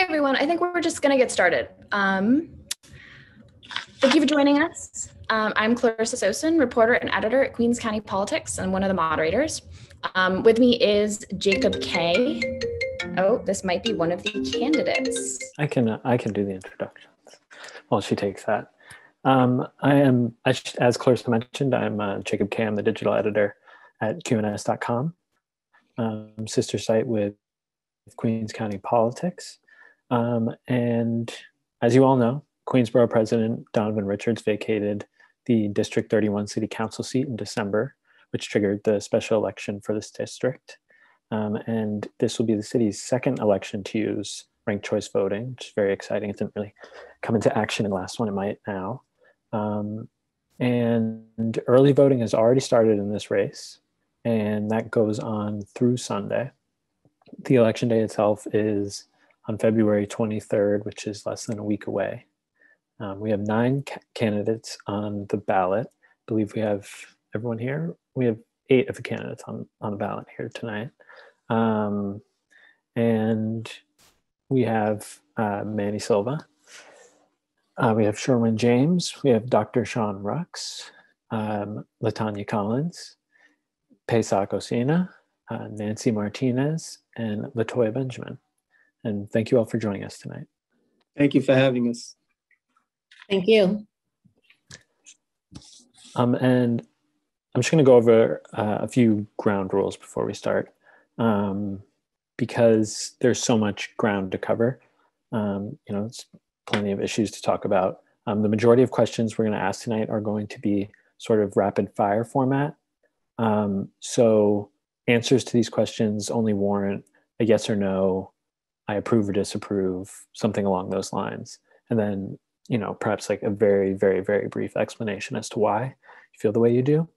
Okay, everyone, I think we're just going to get started. Thank you for joining us. I'm Clarissa Sosin, reporter and editor at Queens County Politics and one of the moderators. With me is Jacob Kay. Oh, this might be one of the candidates. I can do the introductions while she takes that. I am, as Clarissa mentioned, I'm Jacob Kay. I'm the digital editor at QNS.com, sister site with Queens County Politics. And as you all know, Queensborough President Donovan Richards vacated the District 31 City Council seat in December, which triggered the special election for this district. And this will be the city's second election to use ranked choice voting, which is very exciting. It didn't really come into action in the last one, it might now. And early voting has already started in this race, and that goes on through Sunday. The election day itself is on February 23rd, which is less than a week away. We have 9 candidates on the ballot. I believe we have everyone here. We have 8 of the candidates on the ballot here tonight. And we have Manny Silva. We have Sherwin James. We have Dr. Sean Rux, Latanya Collins, Pesach Osina, Nancy Martinez, and Latoya Benjamin. And thank you all for joining us tonight. Thank you for having us. Thank you. And I'm just going to go over a few ground rules before we start, because there's so much ground to cover. It's plenty of issues to talk about. The majority of questions we're going to ask tonight are going to be sort of rapid fire format. So answers to these questions only warrant a yes or no, I approve or disapprove, something along those lines. And then, perhaps like a very, very, very brief explanation as to why you feel the way you do.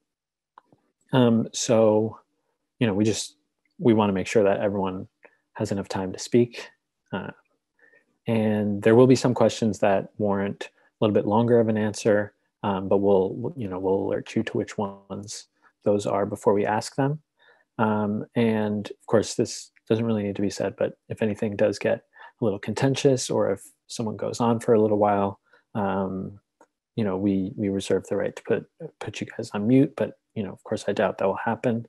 We want to make sure that everyone has enough time to speak. And there will be some questions that warrant a little bit longer of an answer, but we'll alert you to which ones those are before we ask them. And of course, this doesn't really need to be said, but if anything does get a little contentious, or if someone goes on for a little while, we reserve the right to put you guys on mute, but of course I doubt that will happen.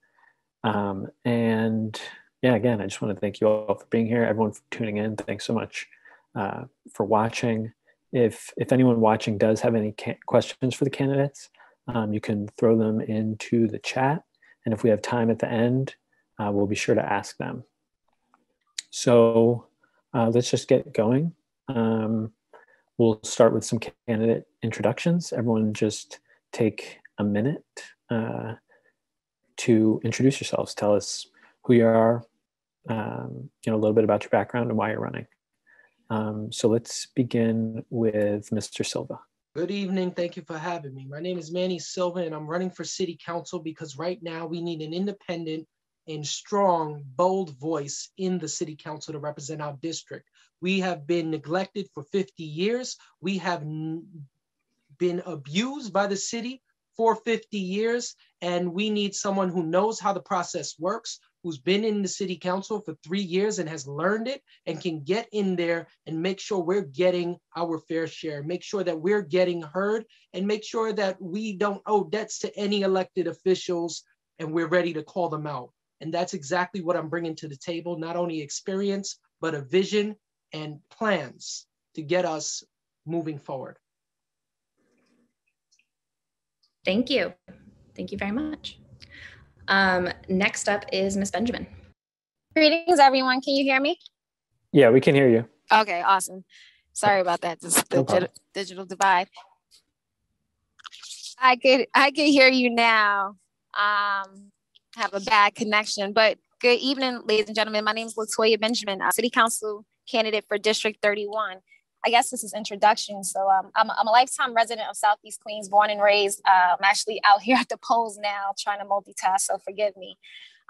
And yeah, again, I just want to thank you all for being here, everyone for tuning in. Thanks so much for watching. If anyone watching does have any questions for the candidates, you can throw them into the chat, and if we have time at the end, we'll be sure to ask them. So let's just get going. We'll start with some candidate introductions. Everyone just take a minute to introduce yourselves. Tell us who you are, a little bit about your background and why you're running. So let's begin with Mr. Silva. Good evening. Thank you for having me. My name is Manny Silva, and I'm running for city council because right now we need an independent and strong, bold voice in the city council to represent our district. We have been neglected for 50 years. We have been abused by the city for 50 years, and we need someone who knows how the process works, who's been in the city council for 3 years and has learned it, and can get in there and make sure we're getting our fair share, make sure that we're getting heard, and make sure that we don't owe debts to any elected officials, and we're ready to call them out. And that's exactly what I'm bringing to the table, not only experience, but a vision and plans to get us moving forward. Thank you. Thank you very much. Next up is Ms. Benjamin. Greetings, everyone. Can you hear me? Yeah, we can hear you. Okay, awesome. Sorry about that. This is the digital divide. I could hear you now. Have a bad connection, but good evening, ladies and gentlemen. My name is Latoya Benjamin, City Council candidate for District 31. I guess this is introduction. So I'm a lifetime resident of Southeast Queens, born and raised. I'm actually out here at the polls now trying to multitask, so forgive me.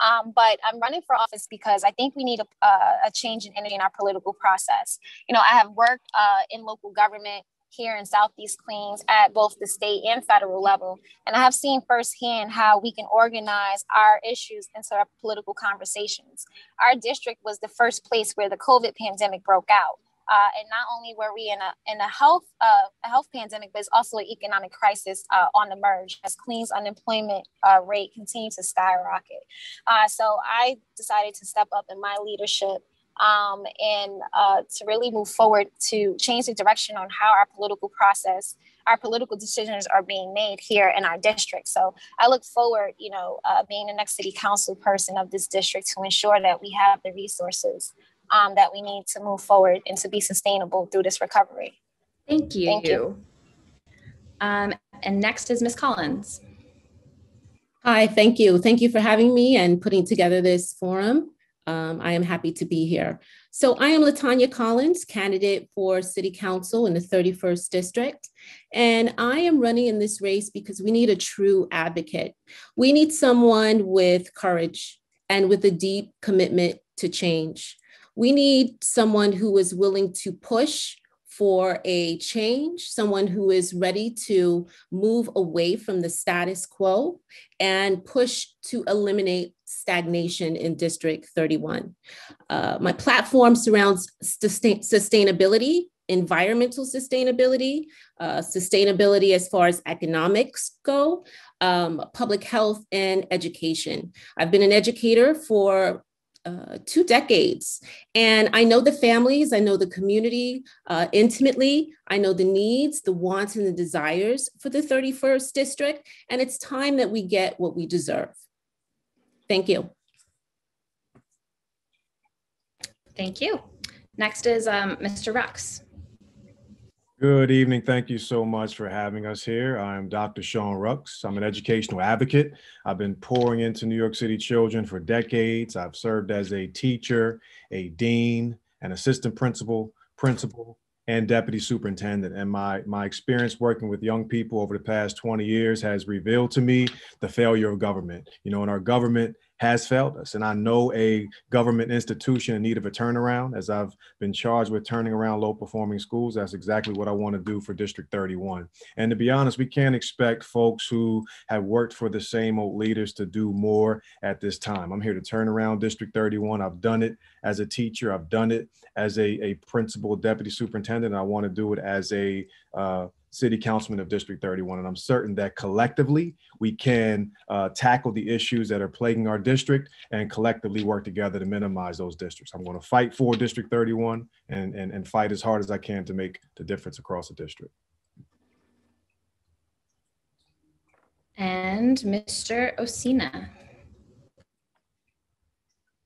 But I'm running for office because I think we need a change in energy in our political process. I have worked in local government here in Southeast Queens at both the state and federal level. And I have seen firsthand how we can organize our issues into our political conversations. Our district was the first place where the COVID pandemic broke out. And not only were we in a health pandemic, but it's also an economic crisis on the merge as Queens' unemployment rate continues to skyrocket. So I decided to step up in my leadership and to really move forward to change the direction on how our political decisions are being made here in our district. So I look forward, being the next city council person of this district to ensure that we have the resources that we need to move forward and to be sustainable through this recovery. Thank you. Thank you. And next is Ms. Collins. Hi, thank you. Thank you for having me and putting together this forum. I am happy to be here. So I am LaTanya Collins, candidate for City Council in the 31st District. And I am running in this race because we need a true advocate. We need someone with courage and with a deep commitment to change. We need someone who is willing to push for a change, someone who is ready to move away from the status quo and push to eliminate stagnation in District 31. My platform surrounds sustainability, environmental sustainability, sustainability as far as economics go, public health, and education. I've been an educator for 2 decades. And I know the families, I know the community intimately. I know the needs, the wants, and the desires for the 31st District. And it's time that we get what we deserve. Thank you. Thank you. Next is Mr. Rux. Good evening. Thank you so much for having us here. I'm Dr. Sean Rux. I'm an educational advocate. I've been pouring into New York City children for decades. I've served as a teacher, a dean, an assistant principal, and deputy superintendent. And my experience working with young people over the past 20 years has revealed to me the failure of government. And our government has failed us. And I know a government institution in need of a turnaround. As I've been charged with turning around low performing schools, that's exactly what I want to do for District 31. And to be honest, we can't expect folks who have worked for the same old leaders to do more at this time. I'm here to turn around District 31. I've done it as a teacher. I've done it as a principal, deputy superintendent. I want to do it as a city councilman of District 31. And I'm certain that collectively we can tackle the issues that are plaguing our district and collectively work together to minimize those districts. I'm going to fight for District 31 and fight as hard as I can to make the difference across the district. And Mr. Osina.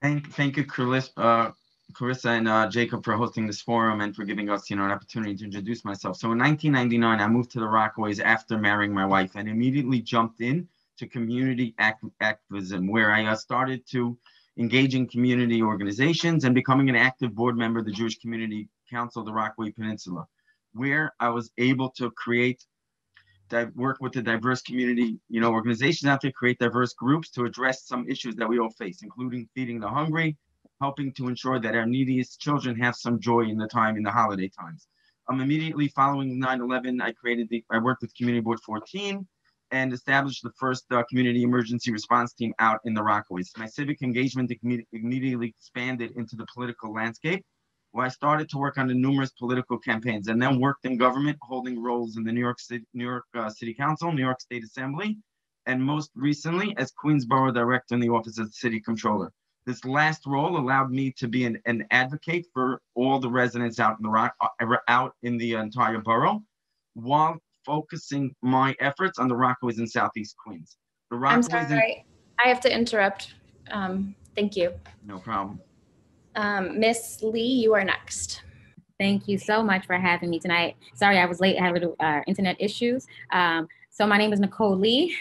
Thank you, Clarissa and Jacob, for hosting this forum and for giving us, an opportunity to introduce myself. So in 1999, I moved to the Rockaways after marrying my wife and immediately jumped in to community activism, where I started to engage in community organizations and becoming an active board member of the Jewish Community Council of the Rockaway Peninsula, where I was able to work with the diverse community, organizations out there, create diverse groups to address some issues that we all face, including feeding the hungry, helping to ensure that our neediest children have some joy in the holiday times. Immediately following 9/11, I worked with Community Board 14 and established the first community emergency response team out in the Rockaways. My civic engagement immediately expanded into the political landscape, where I started to work on the numerous political campaigns and then worked in government, holding roles in the New York City Council, New York State Assembly, and most recently as Queens Borough Director in the Office of the City Controller. This last role allowed me to be an advocate for all the residents out in the entire borough, while focusing my efforts on the Rockaways in Southeast Queens. I'm sorry, I have to interrupt. Thank you. No problem. Miss Lee, you are next. Thank you so much for having me tonight. Sorry, I was late. I had little internet issues. So my name is Nicole Lee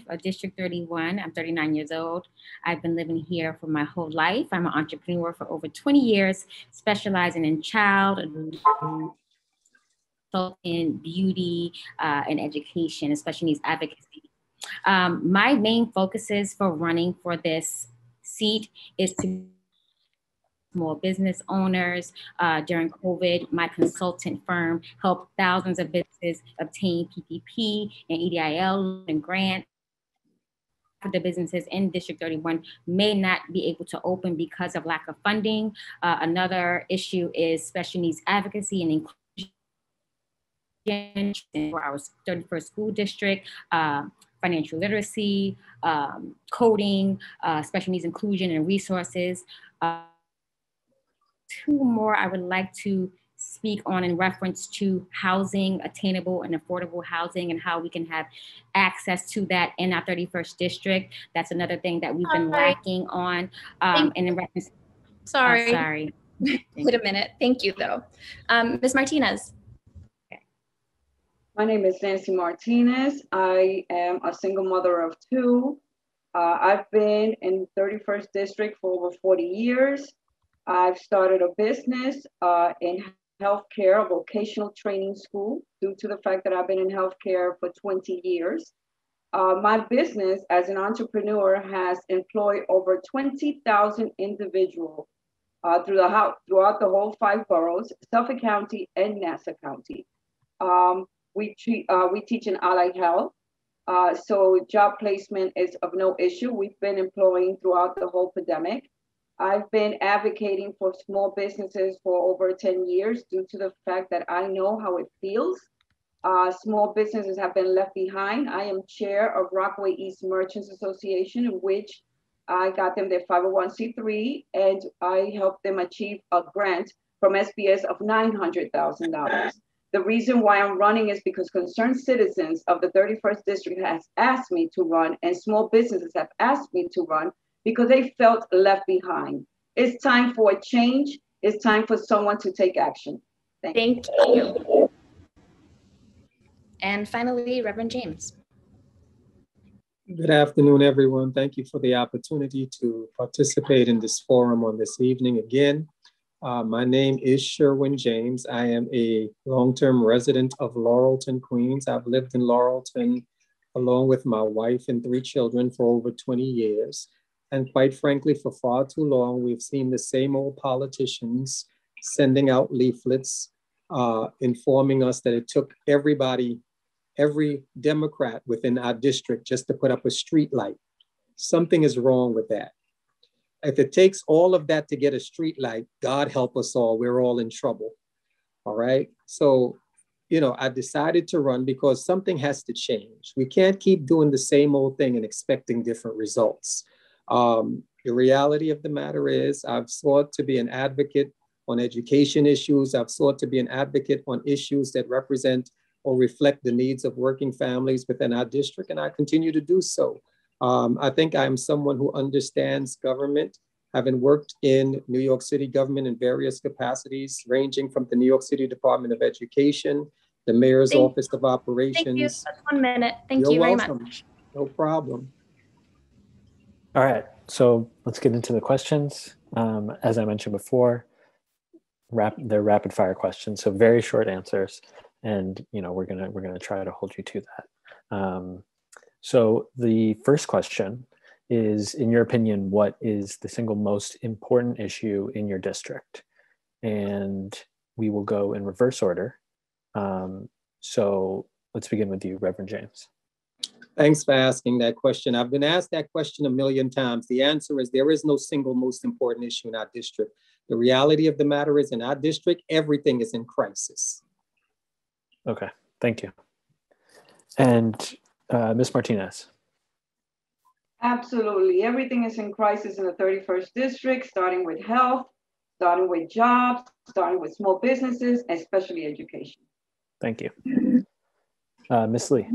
of District 31. I'm 39 years old. I've been living here for my whole life. I'm an entrepreneur for over 20 years, specializing in child, in beauty, and education, especially needs advocacy. My main focuses for running for this seat is to small business owners. During COVID, my consultant firm helped thousands of businesses obtain PPP and EIDL and grants. of the businesses in District 31 may not be able to open because of lack of funding. Another issue is special needs advocacy and inclusion for our 31st school district, financial literacy, coding, special needs inclusion and resources. Two more I would like to speak on in reference to housing, attainable and affordable housing, and how we can have access to that in our 31st district. That's another thing that we've been lacking on. And in reference, sorry. Sorry. Wait a minute. Thank you, though. Ms. Martinez. My name is Nancy Martinez. I am a single mother of two. I've been in 31st District for over 40 years. I've started a business in healthcare, a vocational training school, due to the fact that I've been in healthcare for 20 years. My business as an entrepreneur has employed over 20,000 individuals throughout the whole 5 boroughs, Suffolk County and Nassau County. We teach in allied health, so job placement is of no issue. We've been employing throughout the whole pandemic. I've been advocating for small businesses for over 10 years due to the fact that I know how it feels. Small businesses have been left behind. I am chair of Rockaway East Merchants Association, in which I got them their 501c3, and I helped them achieve a grant from SBS of $900,000. The reason why I'm running is because concerned citizens of the 31st District has asked me to run, and small businesses have asked me to run, because they felt left behind. It's time for a change. It's time for someone to take action. Thank you. And finally, Reverend James. Good afternoon, everyone. Thank you for the opportunity to participate in this forum on this evening again. My name is Sherwin James. I am a long-term resident of Laurelton, Queens. I've lived in Laurelton along with my wife and 3 children for over 20 years. And quite frankly, for far too long, we've seen the same old politicians sending out leaflets, informing us that it took every Democrat within our district just to put up a street light. Something is wrong with that. If it takes all of that to get a street light, God help us all, we're all in trouble. All right. So, I decided to run because something has to change. We can't keep doing the same old thing and expecting different results. The reality of the matter is I've sought to be an advocate on education issues. I've sought to be an advocate on issues that represent or reflect the needs of working families within our district, and I continue to do so. I think I'm someone who understands government, having worked in New York City government in various capacities, ranging from the New York City Department of Education, the Mayor's Office of Operations. Thank you. That's 1 minute. Thank You're you very welcome. much. No problem. All right, so let's get into the questions. As I mentioned before, they're rapid fire questions, so very short answers, and we're gonna try to hold you to that. So the first question is, in your opinion, what is the single most important issue in your district? And we will go in reverse order. So let's begin with you, Reverend James. Thanks for asking that question. I've been asked that question a million times. The answer is there is no single most important issue in our district. The reality of the matter is in our district, everything is in crisis. Okay, thank you. And Ms. Martinez. Absolutely. Everything is in crisis in the 31st District, starting with health, starting with jobs, starting with small businesses, especially education. Thank you. Ms. Lee.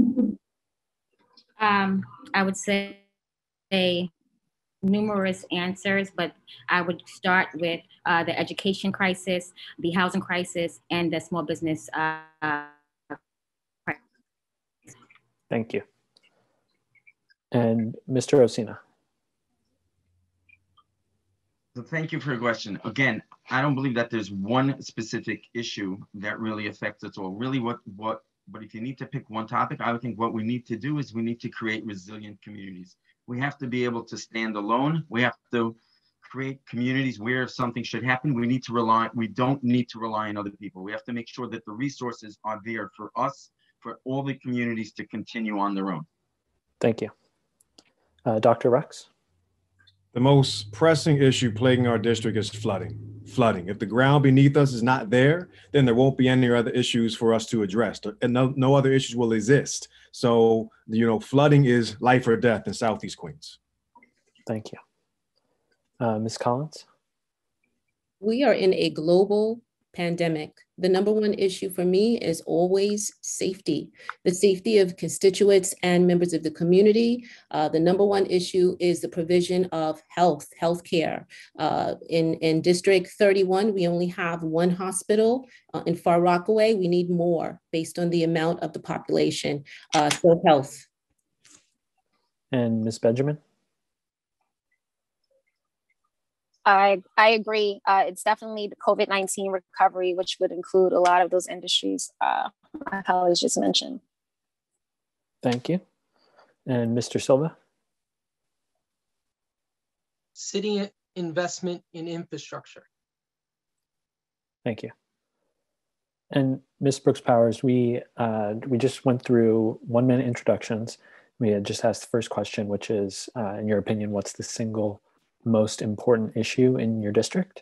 I would say numerous answers, but I would start with the education crisis, the housing crisis, and the small business crisis. Thank you. And Mr. Osina. So thank you for your question. Again, I don't believe that there's one specific issue that really affects us all. Really, but if you need to pick one topic, I would think what we need to do is we need to create resilient communities. We have to be able to stand alone. We have to create communities where if something should happen, we don't need to rely on other people. We have to make sure that the resources are there for us, for all the communities to continue on their own. Thank you. Dr. Rux? The most pressing issue plaguing our district is flooding. Flooding. If the ground beneath us is not there, then there won't be any other issues for us to address, and no other issues will exist. So, flooding is life or death in Southeast Queens. Thank you. Ms. Collins? We are in a global pandemic. The number one issue for me is always safety, the safety of constituents and members of the community. The number one issue is the provision of healthcare. In District 31, we only have one hospital. In Far Rockaway, we need more based on the amount of the population. So health. And Ms. Benjamin? I agree. It's definitely the COVID-19 recovery, which would include a lot of those industries my colleagues just mentioned. Thank you. And Mr. Silva? City investment in infrastructure. Thank you. And Ms. Brooks-Powers, we just went through 1-minute introductions. We had just asked the first question, which is, in your opinion, what's the single most important issue in your district?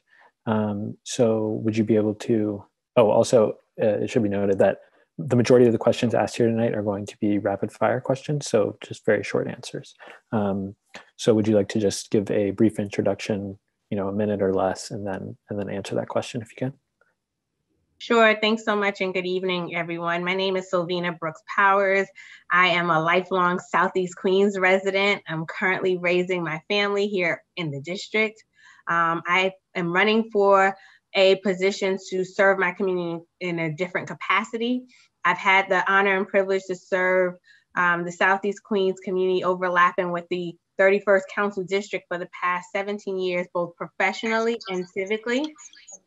So would you be able to, also it should be noted that the majority of the questions asked here tonight are going to be rapid fire questions, so just very short answers. So would you like to just give a brief introduction, a minute or less, and then answer that question if you can? Sure. Thanks so much, and good evening, everyone. My name is Sylvina Brooks-Powers. I am a lifelong Southeast Queens resident. I'm currently raising my family here in the district. I am running for a position to serve my community in a different capacity. I've had the honor and privilege to serve the Southeast Queens community overlapping with the 31st Council District for the past 17 years, both professionally and civically,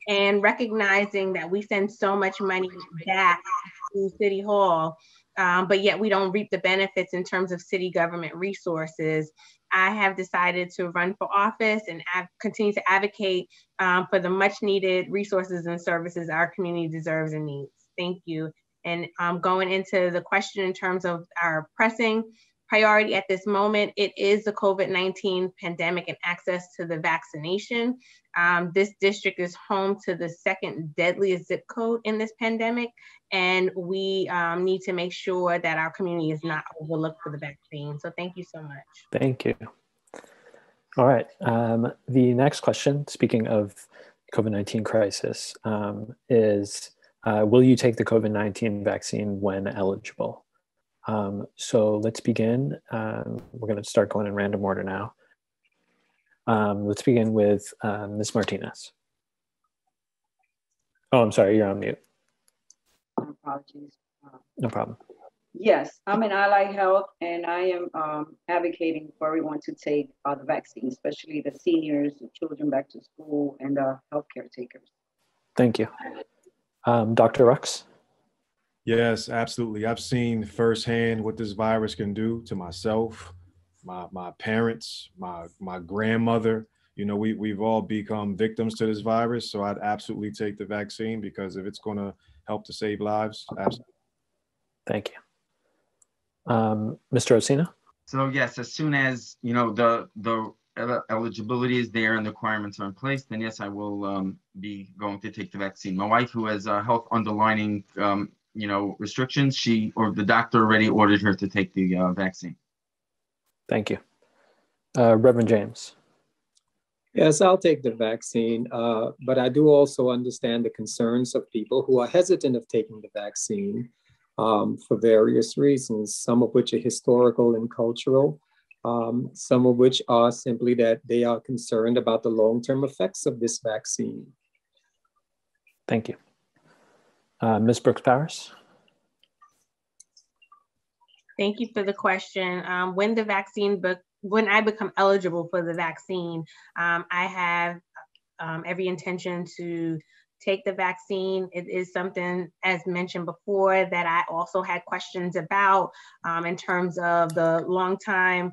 and recognizing that we send so much money back to City Hall, but yet we don't reap the benefits in terms of city government resources. I have decided to run for office and continue to advocate for the much needed resources and services our community deserves and needs. Thank you. And going into the question in terms of our pressing priority at this moment, it is the COVID-19 pandemic and access to the vaccination. This district is home to the second deadliest zip code in this pandemic, and we need to make sure that our community is not overlooked for the vaccine. So thank you so much. Thank you. All right. The next question, speaking of COVID-19 crisis, is will you take the COVID-19 vaccine when eligible? So let's begin. We're going to start going in random order now. Let's begin with Ms. Martinez. Oh, I'm sorry, you're on mute. Apologies. No problem. Yes, I'm in Allied Health, and I am advocating for everyone to take the vaccine, especially the seniors, the children back to school, and the healthcare takers. Thank you. Dr. Rux? Yes, absolutely. I've seen firsthand what this virus can do to myself, my parents, my grandmother. We've all become victims to this virus. So I'd absolutely take the vaccine, because if it's going to help to save lives, absolutely. Thank you. Mr. Osina? So yes, as soon as the eligibility is there and the requirements are in place, then yes, I will be going to take the vaccine. My wife, who has health underlining restrictions, the doctor already ordered her to take the vaccine. Thank you. Reverend James. Yes, I'll take the vaccine, but I do also understand the concerns of people who are hesitant of taking the vaccine for various reasons, some of which are historical and cultural, some of which are simply that they are concerned about the long-term effects of this vaccine. Thank you. Ms. Brooks-Powers? Thank you for the question. When I become eligible for the vaccine, I have every intention to take the vaccine. It is something, as mentioned before, that I also had questions about in terms of the long-term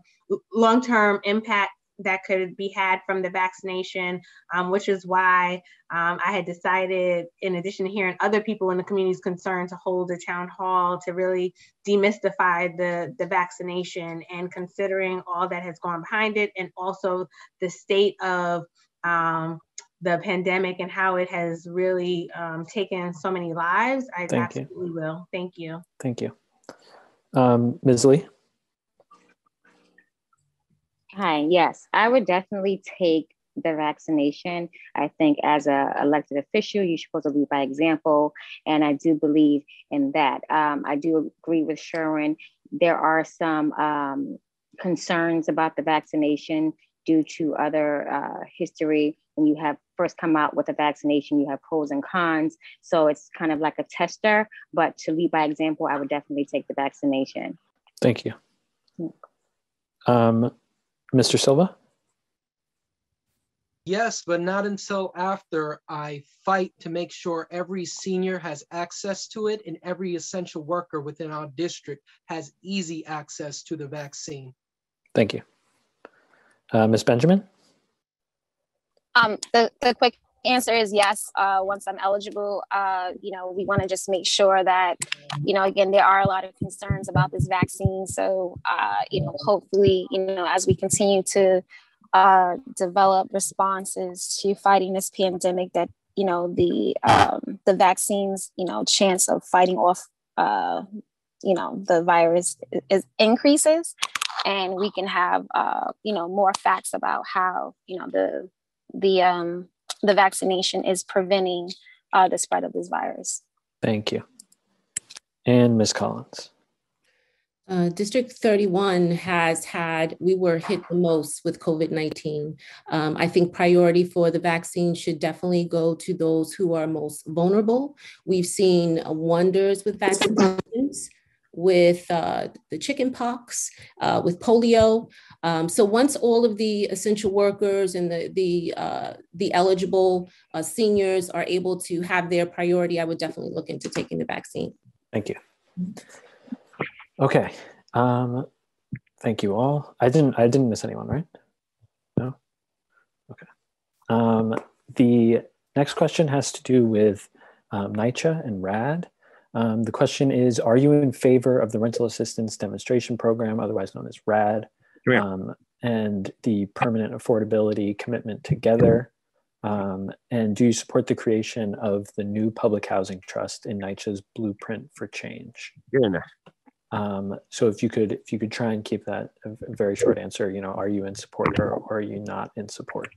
impact that could be had from the vaccination, which is why I had decided, in addition to hearing other people in the community's concern, to hold a town hall to really demystify the vaccination, and considering all that has gone behind it, and also the state of the pandemic and how it has really taken so many lives. I absolutely will. Thank you. Thank you. Ms. Lee? Hi, yes, I would definitely take the vaccination. I think as a elected official, you're supposed to lead by example, and I do believe in that. I do agree with Sherwin. There are some concerns about the vaccination due to other history. When you have first come out with a vaccination, you have pros and cons. So it's kind of like a tester, but to lead by example, I would definitely take the vaccination. Thank you. Mr. Silva? Yes, but not until after I fight to make sure every senior has access to it and every essential worker within our district has easy access to the vaccine. Thank you. Ms. Benjamin? The quick answer is yes. Once I'm eligible, we want to just make sure that, again, there are a lot of concerns about this vaccine. So, hopefully, as we continue to develop responses to fighting this pandemic, that, the vaccines, chance of fighting off, the virus increases, and we can have, more facts about how, the vaccination is preventing the spread of this virus. Thank you. And Ms. Collins. District 31 we were hit the most with COVID-19. I think priority for the vaccine should definitely go to those who are most vulnerable. We've seen wonders with vaccinations, with the chicken pox, with polio. So once all of the essential workers and the eligible seniors are able to have their priority, I would definitely look into taking the vaccine. Thank you. Okay. Thank you all. I didn't miss anyone, right? No? Okay. The next question has to do with NYCHA and RAD. The question is, are you in favor of the Rental Assistance Demonstration Program, otherwise known as RAD, and the Permanent Affordability Commitment Together? And do you support the creation of the new Public Housing Trust in NYCHA's Blueprint for Change? So if you could try and keep that a very short answer, are you in support or are you not in support?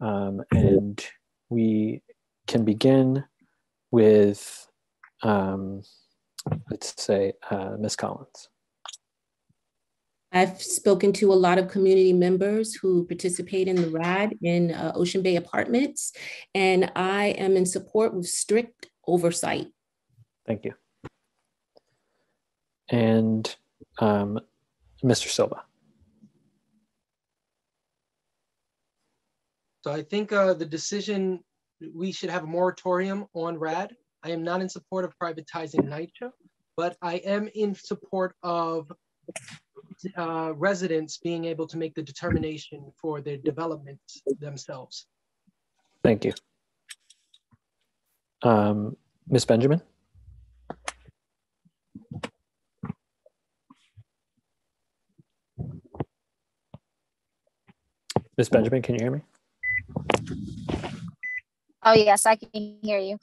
And we can begin with let's say, Ms. Collins. I've spoken to a lot of community members who participate in the RAD in Ocean Bay Apartments, and I am in support with strict oversight. Thank you. And Mr. Silva. So I think the decision, we should have a moratorium on RAD. I am not in support of privatizing NYCHA, but I am in support of residents being able to make the determination for their development themselves. Thank you. Ms. Benjamin? Ms. Benjamin, can you hear me? Oh, yes, I can hear you.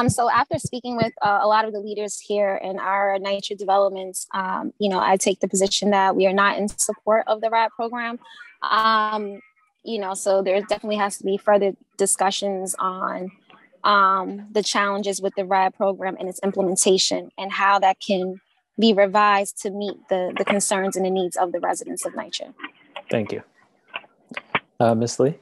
So after speaking with a lot of the leaders here in our NYCHA developments, I take the position that we are not in support of the RAD program. So there definitely has to be further discussions on the challenges with the RAD program and its implementation and how that can be revised to meet the concerns and the needs of the residents of NYCHA. Thank you. Ms. Lee?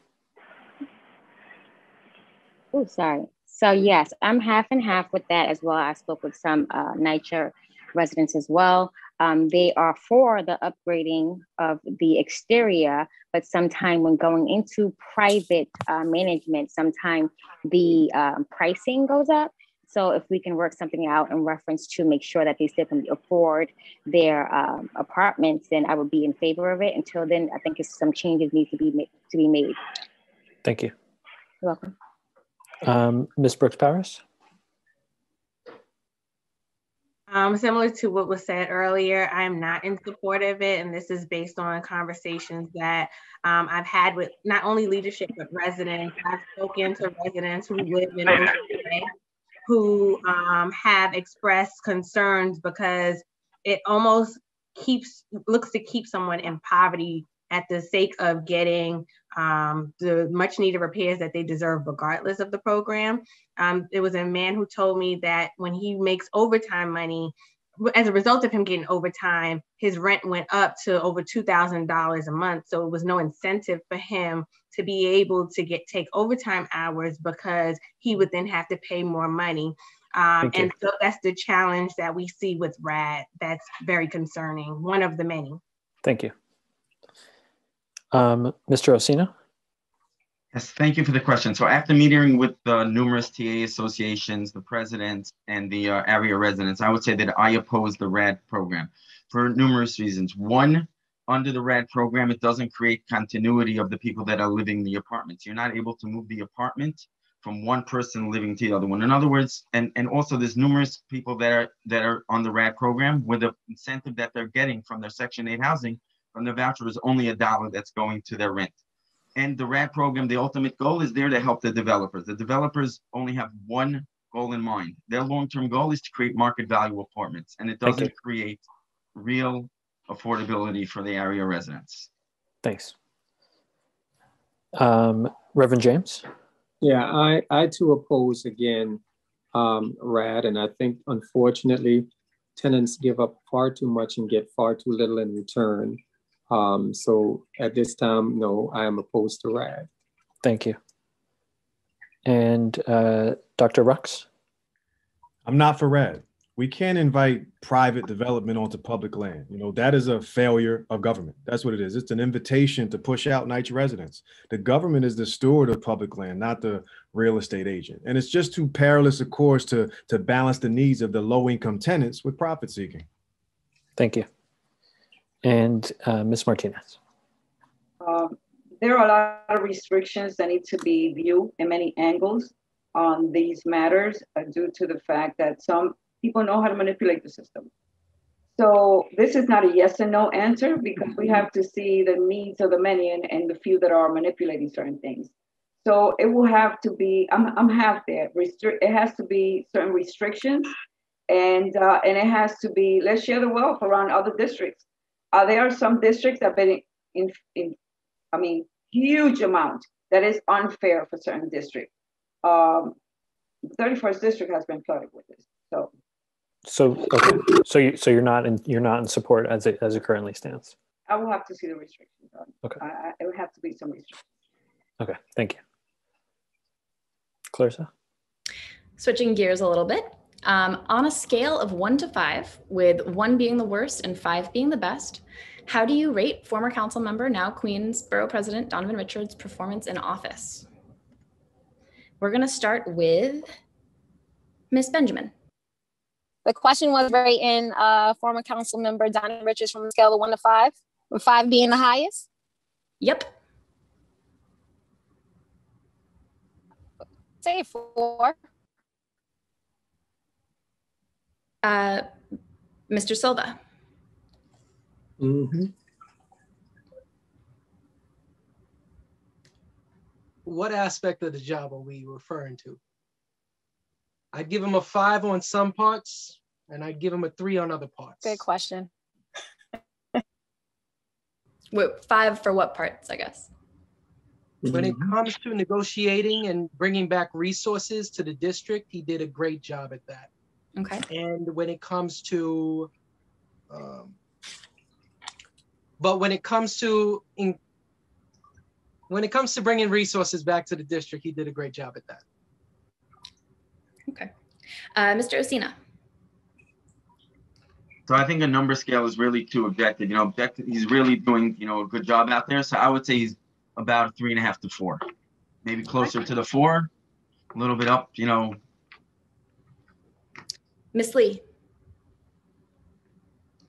Oh, sorry. So yes, I'm half and half with that as well. I spoke with some NYCHA residents as well. They are for the upgrading of the exterior, but sometime when going into private management, sometime the pricing goes up. So if we can work something out in reference to make sure that they still can afford their apartments, then I would be in favor of it. Until then, I think some changes need to be made. Thank you. You're welcome. Ms. Brooks Powers? Similar to what was said earlier, I'm not in support of it. And this is based on conversations that I've had with not only leadership, but residents. I've spoken to residents who live in OCA who have expressed concerns because it almost looks to keep someone in poverty at the sake of getting the much needed repairs that they deserve regardless of the program. It was a man who told me that when he makes overtime money, as a result of him getting overtime, his rent went up to over $2,000 a month. So it was no incentive for him to be able to take overtime hours because he would then have to pay more money. And so that's the challenge that we see with RAD. That's very concerning, one of the many. Thank you. Mr. Orsino? Yes, thank you for the question. So after meeting with the numerous TA associations, the presidents, and the area residents, I would say that I oppose the RAD program for numerous reasons. One, under the RAD program, it doesn't create continuity of the people that are living in the apartments. You're not able to move the apartment from one person living to the other one. In other words, and also there's numerous people that are on the RAD program where the incentive that they're getting from their Section 8 housing from the voucher is only $1 that's going to their rent. And the RAD program, the ultimate goal is there to help the developers. The developers only have one goal in mind. Their long-term goal is to create market value apartments, and it doesn't create real affordability for the area residents. Thanks. Reverend James? Yeah, I too oppose again RAD, and I think unfortunately tenants give up far too much and get far too little in return. So at this time, no, I am opposed to RAD. Thank you. And Dr. Rux? I'm not for RAD. We can't invite private development onto public land. You know, that is a failure of government. That's what it is. It's an invitation to push out nice residents. The government is the steward of public land, not the real estate agent. And it's just too perilous a course to balance the needs of the low-income tenants with profit seeking. Thank you. And Ms. Martinez. There are a lot of restrictions that need to be viewed in many angles on these matters due to the fact that some people know how to manipulate the system. So this is not a yes and no answer because we have to see the needs of the many and the few that are manipulating certain things. So it will have to be, I'm half there. It has to be certain restrictions and it has to be, let's share the wealth around other districts. There are some districts that have been in huge amount that is unfair for certain districts. 31st district has been flooded with this. Okay. So you're not in support as it currently stands. I will have to see the restrictions on. Okay. It would have to be some restrictions. Okay. Thank you. Clarissa? Switching gears a little bit. On a scale of 1 to 5, with 1 being the worst and 5 being the best, how do you rate former council member, now Queens Borough President Donovan Richards' performance in office? We're going to start with Ms. Benjamin. The question was rating former council member Donovan Richards from a scale of 1 to 5, with 5 being the highest? Yep. Say 4. Mr. Silva. Mm-hmm. What aspect of the job are we referring to? I'd give him a 5 on some parts, and I'd give him a 3 on other parts. Good question. Wait, 5 for what parts, I guess? When it comes to negotiating and bringing back resources to the district, he did a great job at that. Okay. And when it comes to, when it comes to bringing resources back to the district, he did a great job at that. Okay. Mr. Osina. So I think a number scale is really too objective. You know, he's really doing, a good job out there. So I would say he's about 3.5 to 4, maybe closer to the 4, a little bit up, Ms. Lee.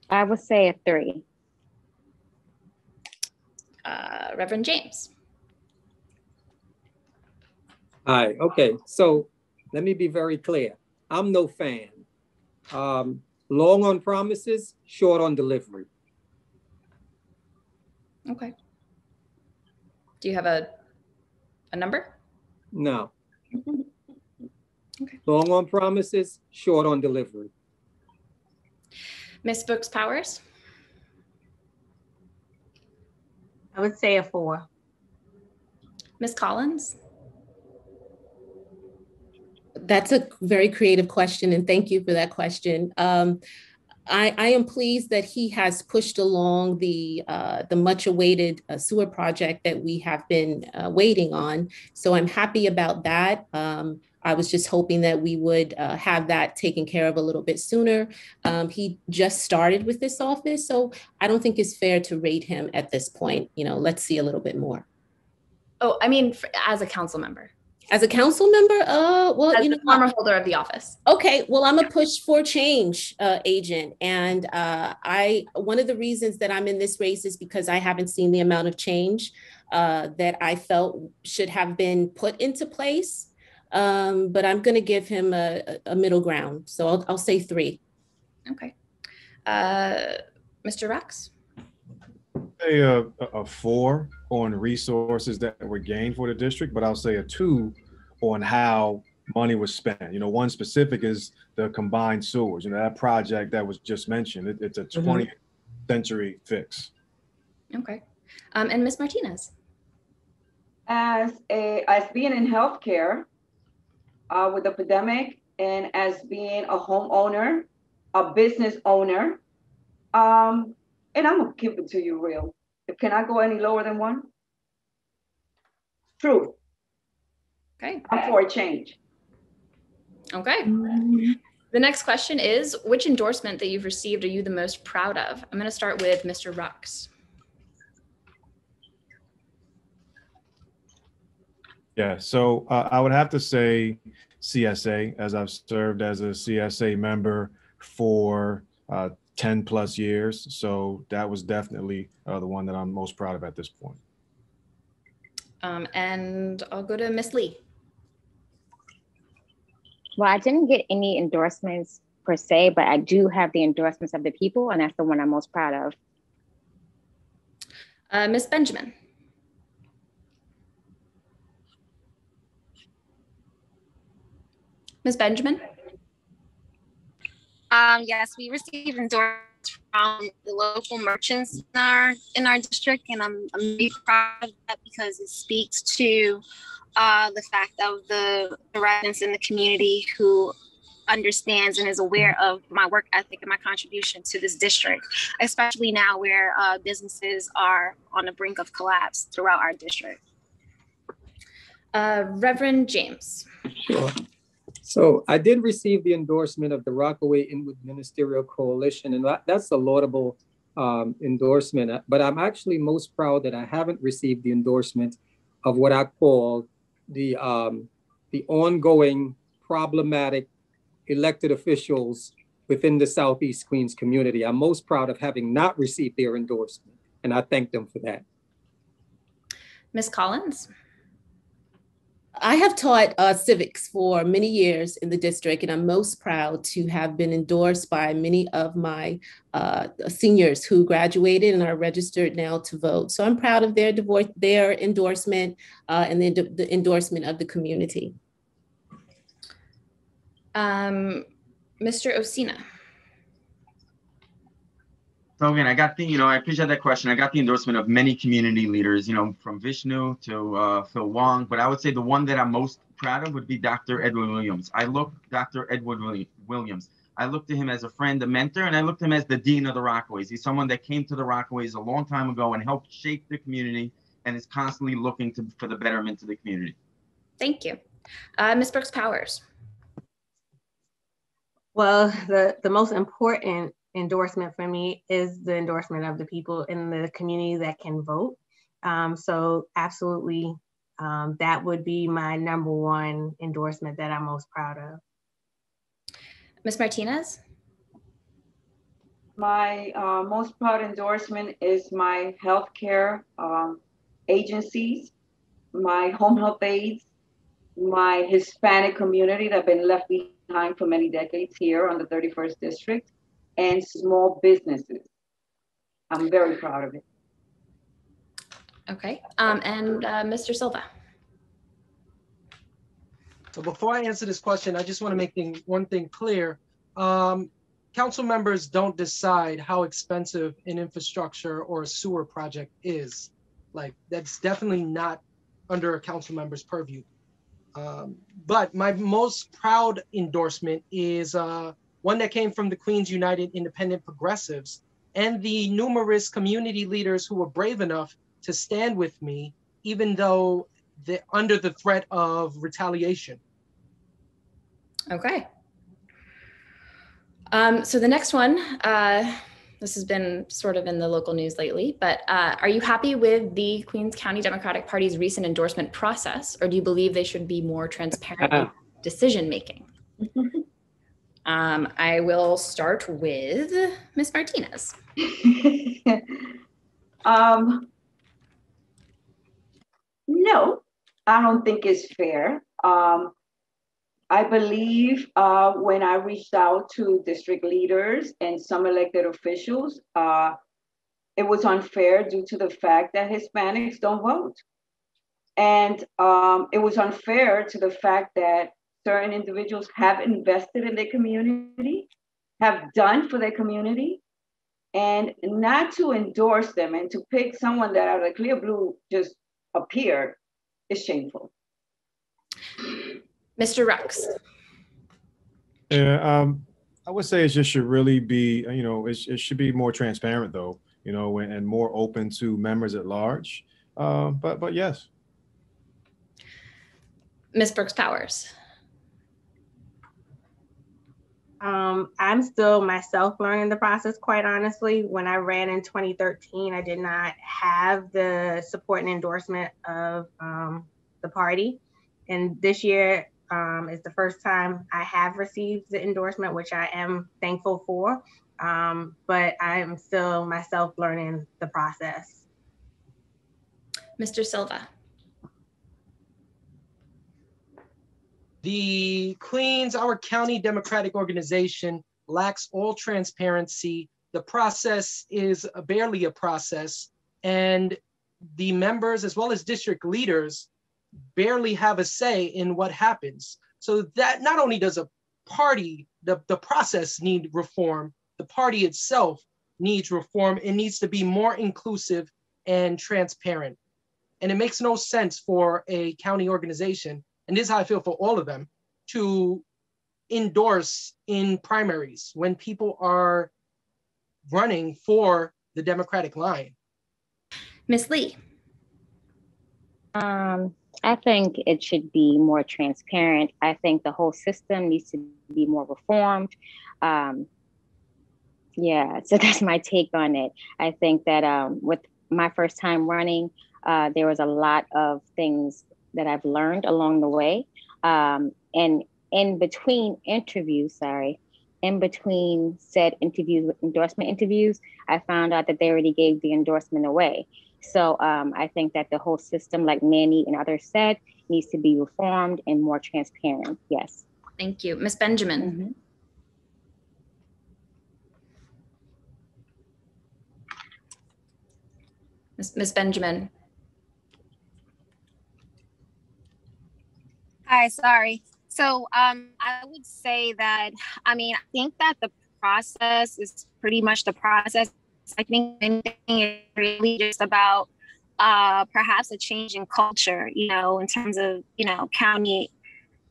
I would say a 3. Reverend James. Hi, okay, so let me be very clear. I'm no fan. Long on promises, short on delivery. Okay. Do you have a number? No. Okay. Long on promises, short on delivery. Ms. Brooks Powers. I would say a 4. Ms. Collins. That's a very creative question, and thank you for that question. I am pleased that he has pushed along the much-awaited sewer project that we have been waiting on. So I'm happy about that. I was just hoping that we would have that taken care of a little bit sooner. He just started with this office, so I don't think it's fair to rate him at this point. You know, let's see a little bit more. Oh, I mean, as a council member. As a council member, well, as you know, the former holder of the office. Okay, well, I'm a push for change agent, and one of the reasons that I'm in this race is because I haven't seen the amount of change that I felt should have been put into place. But I'm going to give him a middle ground, so I'll say 3. Okay, Mr. Rex. Say a 4 on resources that were gained for the district, but I'll say a 2 on how money was spent. You know, one specific is the combined sewers. You know, that project that was just mentioned, it's a 20th century fix. Okay, and Ms. Martinez. As being in healthcare with the pandemic, and as being a homeowner, a business owner, and I'm gonna give it to you real. Can I go any lower than 1? Truth. Okay. I'm for a change. Okay. The next question is, which endorsement that you've received are you the most proud of? I'm going to start with Mr. Rux. Yeah, so I would have to say CSA, as I've served as a CSA member for 10 plus years. So that was definitely the one that I'm most proud of at this point. And I'll go to Ms. Lee. Well, I didn't get any endorsements per se, but I do have the endorsements of the people, and that's the one I'm most proud of. Ms. Benjamin. Ms. Benjamin? Yes, we received endorsements from the local merchants in our district, and I'm really proud of that because it speaks to the fact of the residents in the community who understands and is aware of my work ethic and my contribution to this district, especially now where businesses are on the brink of collapse throughout our district. Reverend James. Sure. So I did receive the endorsement of the Rockaway Inwood Ministerial Coalition, and that's a laudable endorsement. But I'm actually most proud that I haven't received the endorsement of what I call the ongoing problematic elected officials within the Southeast Queens community. I'm most proud of having not received their endorsement, and I thank them for that. Ms. Collins. I have taught civics for many years in the district, and I'm most proud to have been endorsed by many of my seniors who graduated and are registered now to vote. So I'm proud of their endorsement and the endorsement of the community. Mr. Osina. So again, I got the, I appreciate that question. I got the endorsement of many community leaders, from Vishnu to Phil Wong, but I would say the one that I'm most proud of would be Dr. Edward Williams. Dr. Edward Williams. I look to him as a friend, a mentor, and I look to him as the Dean of the Rockaways. He's someone that came to the Rockaways a long time ago and helped shape the community and is constantly looking for the betterment of the community. Thank you. Ms. Brooks Powers. Well, the most important endorsement for me is the endorsement of the people in the community that can vote. So absolutely, that would be my #1 endorsement that I'm most proud of. Ms. Martinez? My most proud endorsement is my healthcare agencies, my home health aides, my Hispanic community that have been left behind for many decades here on the 31st District, and small businesses. I'm very proud of it. Okay, and Mr. Silva. So before I answer this question, I just want to make one thing clear. Council members don't decide how expensive an infrastructure or a sewer project is. Like, that's definitely not under a council member's purview. But my most proud endorsement is one that came from the Queens United Independent Progressives and the numerous community leaders who were brave enough to stand with me, even though they're under the threat of retaliation. Okay. So the next one, this has been sort of in the local news lately, but are you happy with the Queens County Democratic Party's recent endorsement process, or do you believe they should be more transparent in decision-making? I will start with Ms. Martinez. No, I don't think it's fair. I believe when I reached out to district leaders and some elected officials, it was unfair due to the fact that Hispanics don't vote. And it was unfair to the fact that certain individuals have invested in their community, have done for their community, and not to endorse them and to pick someone that out of the clear blue just appeared is shameful. Mr. Rux. Yeah, I would say it just should really be, it should be more transparent though, and more open to members at large. But yes. Ms. Brooks Powers. I'm still myself learning the process, quite honestly. When I ran in 2013, I did not have the support and endorsement of the party. And this year is the first time I have received the endorsement, which I am thankful for. But I am still myself learning the process. Mr. Silva. The Queens, our county Democratic organization, lacks all transparency. The process is barely a process, and the members as well as district leaders barely have a say in what happens. So that not only does a party, the process need reform, the party itself needs reform. It needs to be more inclusive and transparent. And it makes no sense for a county organization, and this is how I feel for all of them, to endorse in primaries when people are running for the Democratic line. Ms. Lee. I think it should be more transparent. I think the whole system needs to be more reformed. Yeah, so that's my take on it. I think that with my first time running, there was a lot of things that I've learned along the way. And in between said interviews, endorsement interviews, I found out that they already gave the endorsement away. So I think that the whole system, like Manny and others said, needs to be reformed and more transparent. Yes. Thank you. Ms. Benjamin. Ms. Benjamin. Hi, sorry. So I would say that, I think that the process is pretty much the process. I think anything is really just about perhaps a change in culture, in terms of, county.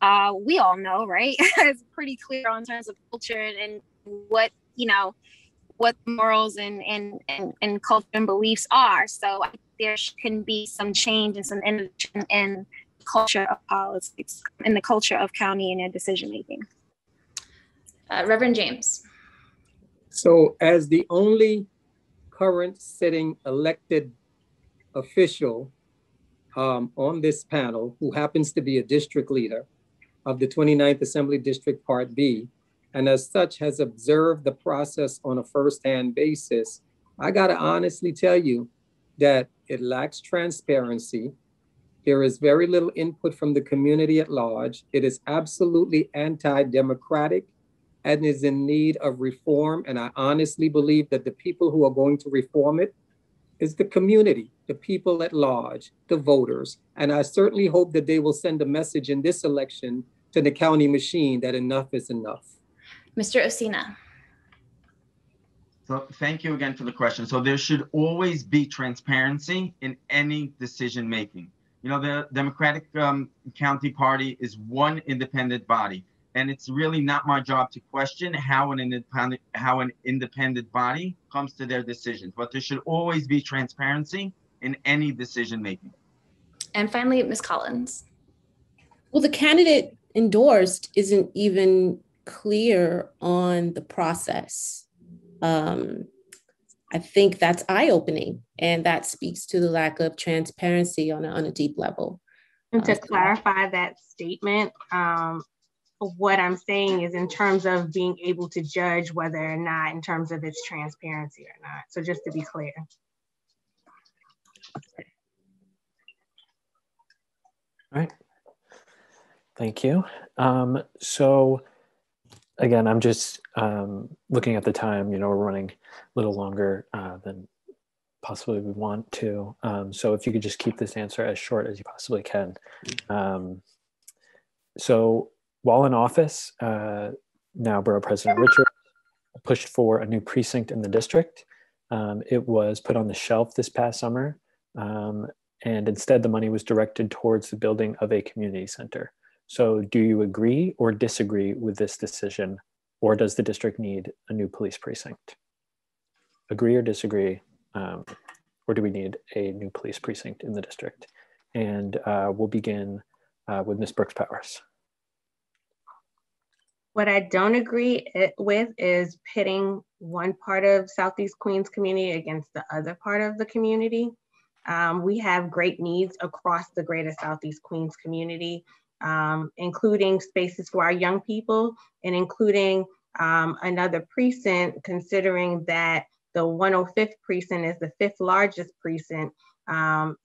We all know, right? It's pretty clear on terms of culture and what, what morals and culture and beliefs are. So I think there can be some change and some innovation in culture of politics and the culture of county and their decision making. Reverend James. So as the only current sitting elected official on this panel who happens to be a district leader of the 29th Assembly District Part B, and as such has observed the process on a firsthand basis, I gotta honestly tell you that it lacks transparency. There is very little input from the community at large. It is absolutely anti-democratic and is in need of reform. And I honestly believe that the people who are going to reform it is the community, the people at large, the voters. And I certainly hope that they will send a message in this election to the county machine that enough is enough. Mr. Osina. So thank you again for the question. So there should always be transparency in any decision making. You know, the Democratic County Party is one independent body, and it's really not my job to question how an independent body comes to their decisions. But there should always be transparency in any decision making. And finally, Ms. Collins. Well, the candidate endorsed isn't even clear on the process. I think that's eye-opening, and that speaks to the lack of transparency on a deep level. And to clarify that statement, what I'm saying is in terms of being able to judge whether or not in terms of its transparency or not. So just to be clear. All right. Thank you. So again, I'm just looking at the time, you know, we're running a little longer than possibly we want to. So if you could just keep this answer as short as you possibly can. So while in office, now Borough President Richard pushed for a new precinct in the district. It was put on the shelf this past summer, and instead the money was directed towards the building of a community center. So do you agree or disagree with this decision, or does the district need a new police precinct? Agree or disagree, or do we need a new police precinct in the district? And we'll begin with Ms. Brooks Powers. What I don't agree with is pitting one part of Southeast Queens community against the other part of the community. We have great needs across the greater Southeast Queens community, including spaces for our young people and including another precinct, considering that the 105th precinct is the 5th largest precinct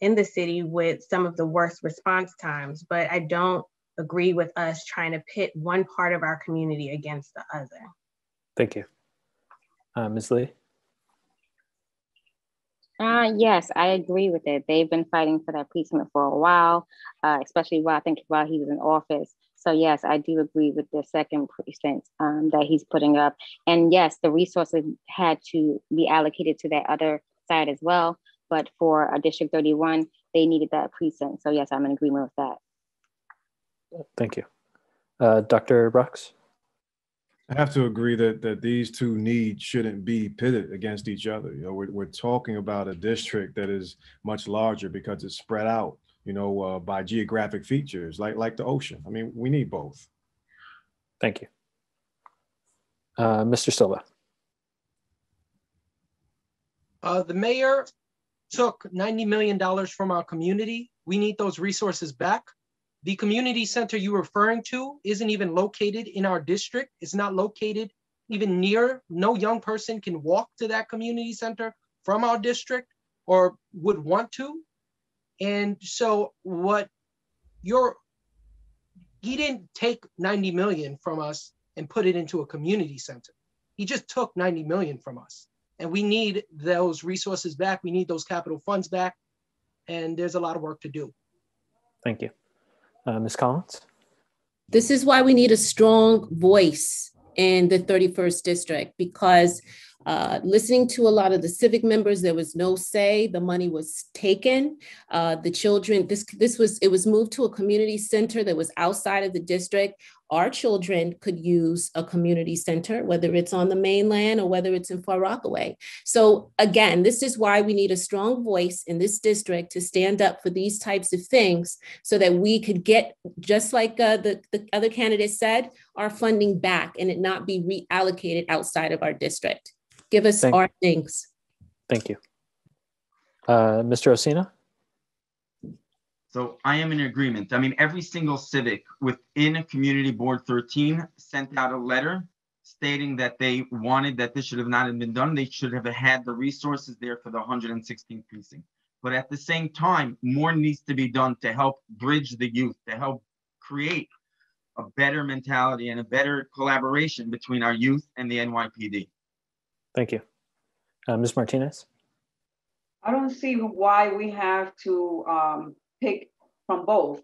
in the city with some of the worst response times. But I don't agree with us trying to pit one part of our community against the other. Thank you. Ms. Lee? Yes, I agree with it. They've been fighting for that precinct for a while, especially while he was in office. So yes, I do agree with the second precinct that he's putting up. And yes, the resources had to be allocated to that other side as well. But for District 31, they needed that precinct. So yes, I'm in agreement with that. Thank you. Dr. Brooks? I have to agree that these two needs shouldn't be pitted against each other. You know, we're talking about a district that is much larger because it's spread out, you know, by geographic features like the ocean. I mean, we need both. Thank you. Mr. Silva. The mayor took $90 million from our community. We need those resources back. The community center you're referring to isn't even located in our district. It's not located even near. No young person can walk to that community center from our district or would want to. And so he didn't take 90 million from us and put it into a community center. He just took 90 million from us. And we need those resources back. We need those capital funds back. And there's a lot of work to do. Thank you. Ms. Collins? This is why we need a strong voice in the 31st district, because listening to a lot of the civic members, there was no say. The money was taken. The children, it was moved to a community center that was outside of the district. Our children could use a community center, whether it's on the mainland or whether it's in Far Rockaway. So again, this is why we need a strong voice in this district to stand up for these types of things so that we could get, just like the other candidate said, our funding back and it not be reallocated outside of our district. Give us our things. Thank you. Mr. Osina? So I am in agreement. I mean, every single civic within Community Board 13 sent out a letter stating that they wanted that this should have not been done. They should have had the resources there for the 116th precinct. But at the same time, more needs to be done to help bridge the youth, to help create a better mentality and a better collaboration between our youth and the NYPD. Thank you. Ms. Martinez? I don't see why we have to pick from both.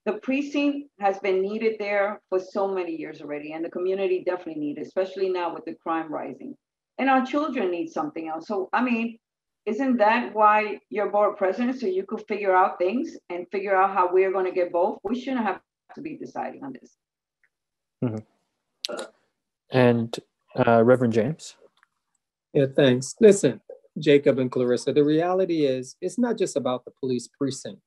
The precinct has been needed there for so many years already, and the community definitely needs it, especially now with the crime rising. And our children need something else. So, I mean, isn't that why you're board president, so you could figure out things and figure out how we're going to get both? We shouldn't have to be deciding on this. Mm-hmm. And Reverend James? Yeah, thanks. Listen, Jacob and Clarissa, the reality is it's not just about the police precinct.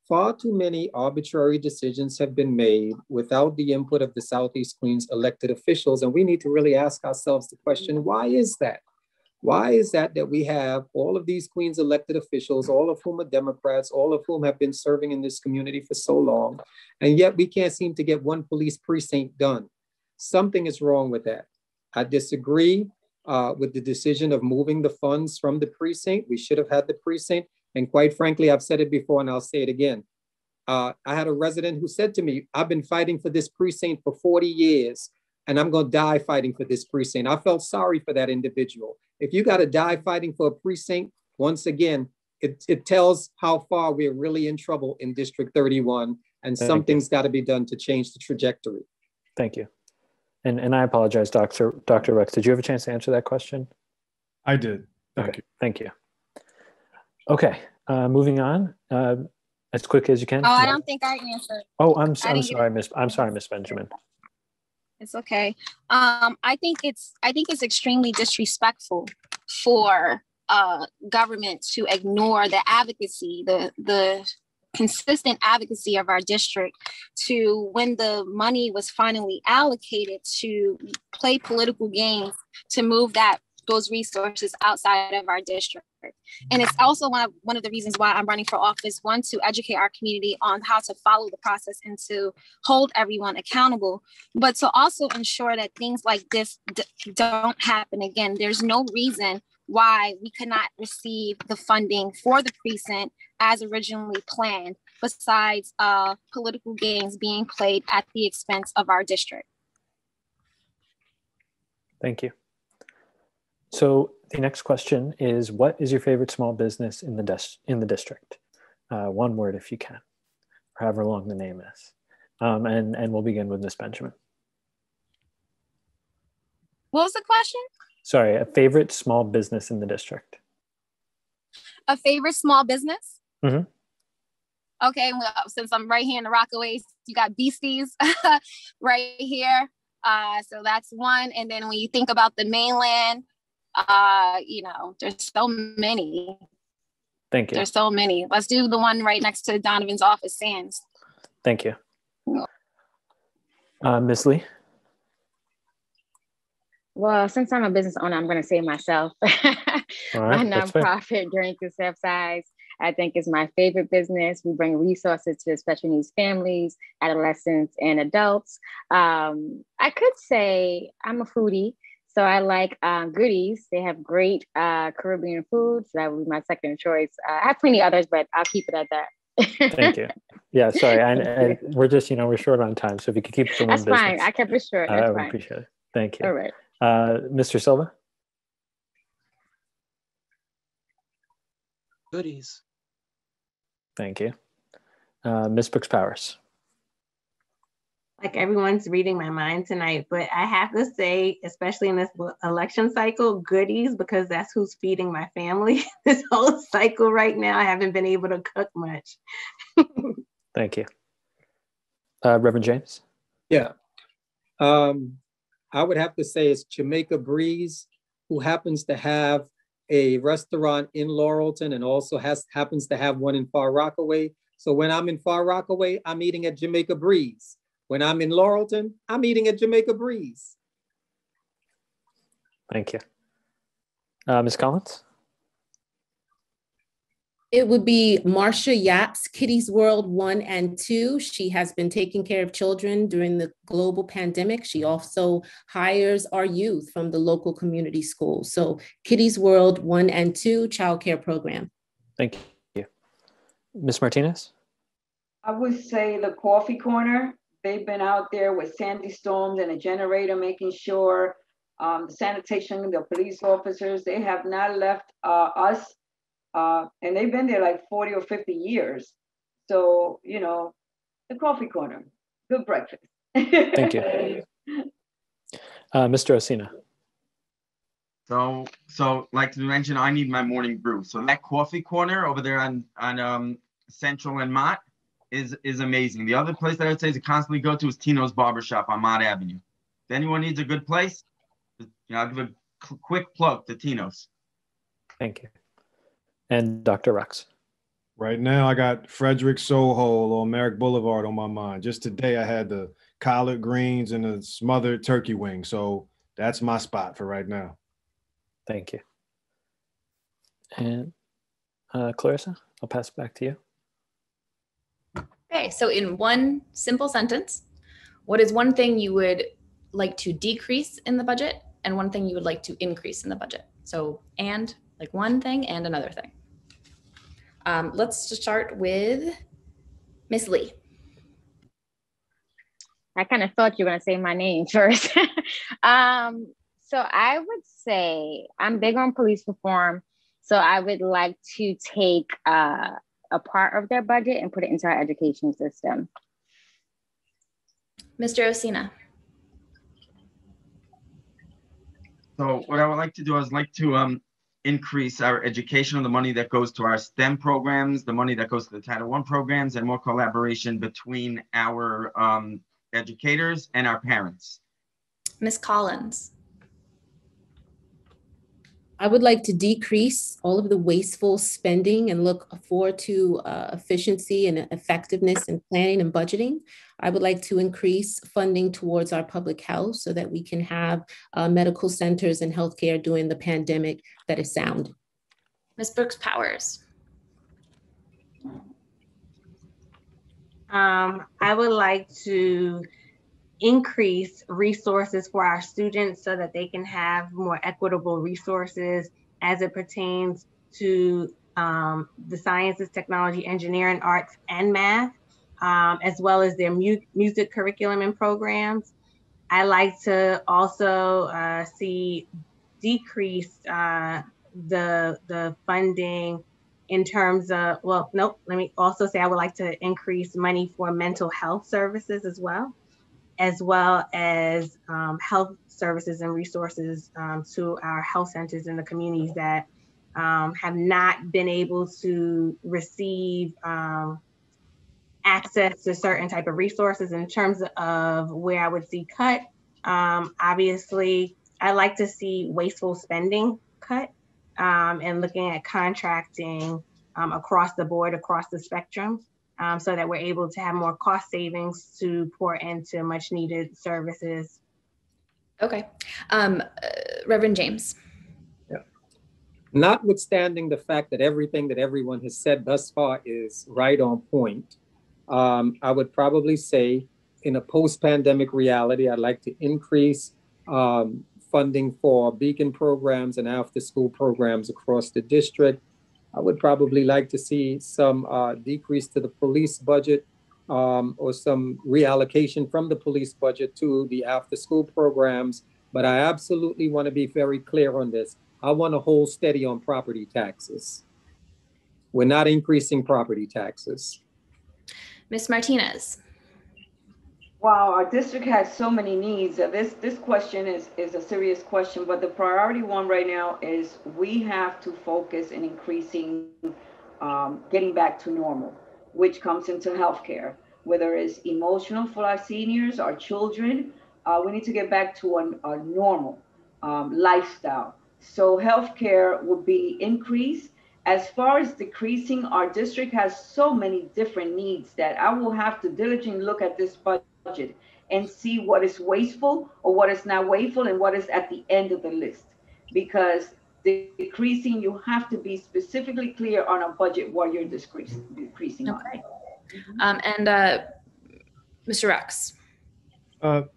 Far too many arbitrary decisions have been made without the input of the Southeast Queens elected officials. And we need to really ask ourselves the question, why is that? Why is that we have all of these Queens elected officials, all of whom are Democrats, all of whom have been serving in this community for so long, and yet we can't seem to get one police precinct done? Something is wrong with that. I disagree with the decision of moving the funds from the precinct. We should have had the precinct. And quite frankly, I've said it before and I'll say it again. I had a resident who said to me, I've been fighting for this precinct for 40 years and I'm going to die fighting for this precinct. I felt sorry for that individual. If you got to die fighting for a precinct, once again, it tells how far we're really in trouble in District 31, and something's got to be done to change the trajectory. Thank you. And I apologize, Dr. Rex. Did you have a chance to answer that question? I did. Thank you. Thank you. Okay, moving on. As quick as you can. Oh, I don't think I answered. Oh, I'm sorry, Miss Benjamin. It's okay. I think it's extremely disrespectful for government to ignore the advocacy, the consistent advocacy of our district, to when the money was finally allocated to play political games to move those resources outside of our district. And it's also one of the reasons why I'm running for office, one, to educate our community on how to follow the process and to hold everyone accountable, but to also ensure that things like this don't happen again. There's no reason why we could not receive the funding for the precinct as originally planned, besides political games being played at the expense of our district. Thank you. So the next question is, what is your favorite small business in the district? One word if you can, or however long the name is. And we'll begin with Ms. Benjamin. What was the question? Sorry, a favorite small business in the district. A favorite small business? Mm-hmm. Okay, well, since I'm right here in the Rockaways, you got Beasties right here. So that's one. And then when you think about the mainland, there's so many. Thank you. There's so many. Let's do the one right next to Donovan's office, Sands. Thank you. Ms. Lee? Well, since I'm a business owner, I'm going to say myself. All right, my nonprofit, Drink to Self Size, I think is my favorite business. We bring resources to special needs families, adolescents, and adults. I could say I'm a foodie. So I like Goodies. They have great Caribbean food. So that would be my second choice. I have plenty others, but I'll keep it at that. Thank you. Yeah, sorry. And we're just, we're short on time. So if you could keep it to one business. That's fine. I kept it short. That's I would fine. appreciate it. Thank you. All right. Mr. Silva? Goodies. Thank you. Ms. Brooks Powers? Like everyone's reading my mind tonight, but I have to say, especially in this election cycle, Goodies, because that's who's feeding my family this whole cycle right now. I haven't been able to cook much. Thank you. Reverend James? Yeah. I would have to say it's Jamaica Breeze, who happens to have a restaurant in Laurelton and also happens to have one in Far Rockaway. So when I'm in Far Rockaway, I'm eating at Jamaica Breeze. When I'm in Laurelton, I'm eating at Jamaica Breeze. Thank you. Ms. Collins? It would be Marcia Yap's Kitty's World 1 and 2. She has been taking care of children during the global pandemic. She also hires our youth from the local community schools. So Kitty's World 1 and 2 childcare program. Thank you. Ms. Martinez? I would say the coffee corner. They've been out there with sandy storms and a generator, making sure the sanitation, the police officers, they have not left us. And they've been there like 40 or 50 years. So, you know, the coffee corner, good breakfast. Thank you. Mr. Osina. So like you mentioned, I need my morning brew. So that coffee corner over there on Central and Mott is amazing. The other place that I would say to constantly go to is Tino's Barbershop on Mott Avenue. If anyone needs a good place, I'll give a quick plug to Tino's. Thank you. And Dr. Rux. Right now, I got Frederick Soho on Merrick Boulevard on my mind. Just today, I had the collard greens and the smothered turkey wing. So that's my spot for right now. Thank you. And Clarissa, I'll pass it back to you. Okay, so in one simple sentence, what is one thing you would like to decrease in the budget and one thing you would like to increase in the budget? So, and like one thing and another thing. Let's just start with Miss Lee. I kind of thought you were going to say my name first. So I would say I'm big on police reform. So I would like to take a part of their budget and put it into our education system. Mr. Osina. So what I would like to do is like to increase our education, the money that goes to our STEM programs, the money that goes to the Title I programs, and more collaboration between our educators and our parents. Ms. Collins. I would like to decrease all of the wasteful spending and look forward to efficiency and effectiveness in planning and budgeting. I would like to increase funding towards our public health so that we can have medical centers and healthcare during the pandemic that is sound. Ms. Brooks Powers. I would like to increase resources for our students so that they can have more equitable resources as it pertains to the sciences, technology, engineering, arts, and math, as well as their music curriculum and programs. I like to also see decrease the funding in terms of, well, nope, let me also say I would like to increase money for mental health services as well as health services and resources to our health centers in the communities that have not been able to receive access to certain type of resources. In terms of where I would see cut, obviously, I like to see wasteful spending cut and looking at contracting across the board, across the spectrum. So that we're able to have more cost savings to pour into much needed services. Okay. Reverend James. Yeah. Notwithstanding the fact that everything that everyone has said thus far is right on point, I would probably say in a post-pandemic reality, I'd like to increase funding for beacon programs and after-school programs across the district. I would probably like to see some decrease to the police budget or some reallocation from the police budget to the after-school programs. But I absolutely want to be very clear on this. I want to hold steady on property taxes. We're not increasing property taxes. Ms. Martinez. Wow, our district has so many needs. This question is a serious question, but the priority one right now is we have to focus in increasing, getting back to normal, which comes into healthcare, whether it's emotional for our seniors, our children. We need to get back to a normal lifestyle. So healthcare will be increased. As far as decreasing, our district has so many different needs that I will have to diligently look at this budget and see what is wasteful or what is not wasteful and what is at the end of the list. Because decreasing, you have to be specifically clear on a budget what you're decreasing on. Okay. And Mr. Rex.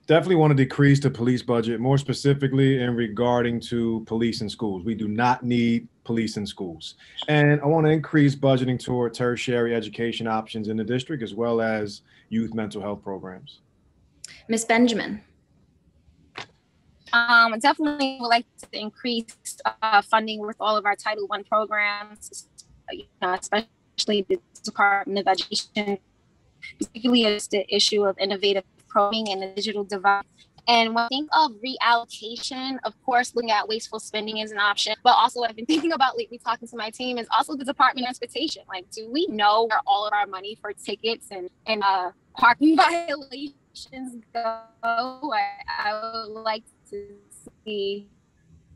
Definitely want to decrease the police budget, more specifically in regarding to police in schools. We do not need police in schools. And I want to increase budgeting toward tertiary education options in the district, as well as youth mental health programs. Ms. Benjamin. Definitely would like to increase funding with all of our Title I programs, especially the Department of Education, particularly as the issue of innovative programming and the digital divide. And when I think of reallocation, of course, looking at wasteful spending is an option, but also what I've been thinking about lately talking to my team is also the Department of Transportation. Like, do we know where all of our money for tickets and parking violations go? I would like to see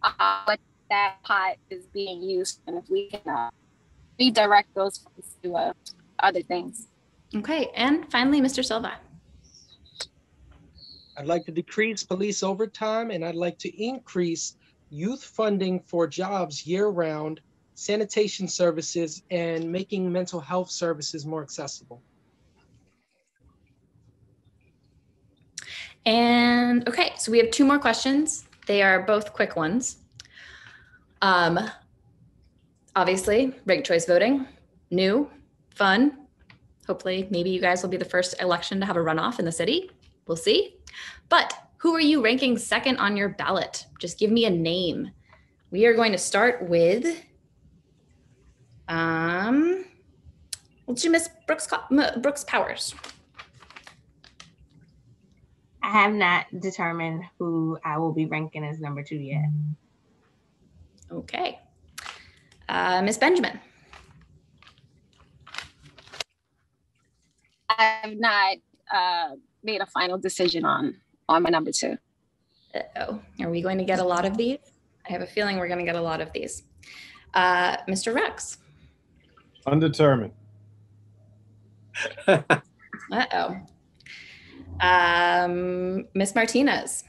what that pot is being used and if we can redirect those funds to other things. Okay, and finally, Mr. Silva. I'd like to decrease police overtime, and I'd like to increase youth funding for jobs year-round, sanitation services, and making mental health services more accessible. And okay, so we have 2 more questions. They are both quick ones. Obviously, ranked choice voting, new, fun. Hopefully, maybe you guys will be the first election to have a runoff in the city. We'll see. But who are you ranking second on your ballot? Just give me a name. We are going to start with, let's do Miss Brooks Powers. I have not determined who I will be ranking as number 2 yet. Okay. Miss Benjamin. I have not made a final decision on my number 2. Uh-oh. Are we going to get a lot of these? I have a feeling we're going to get a lot of these. Mr. Rex. Undetermined. Uh-oh. Miss Martinez.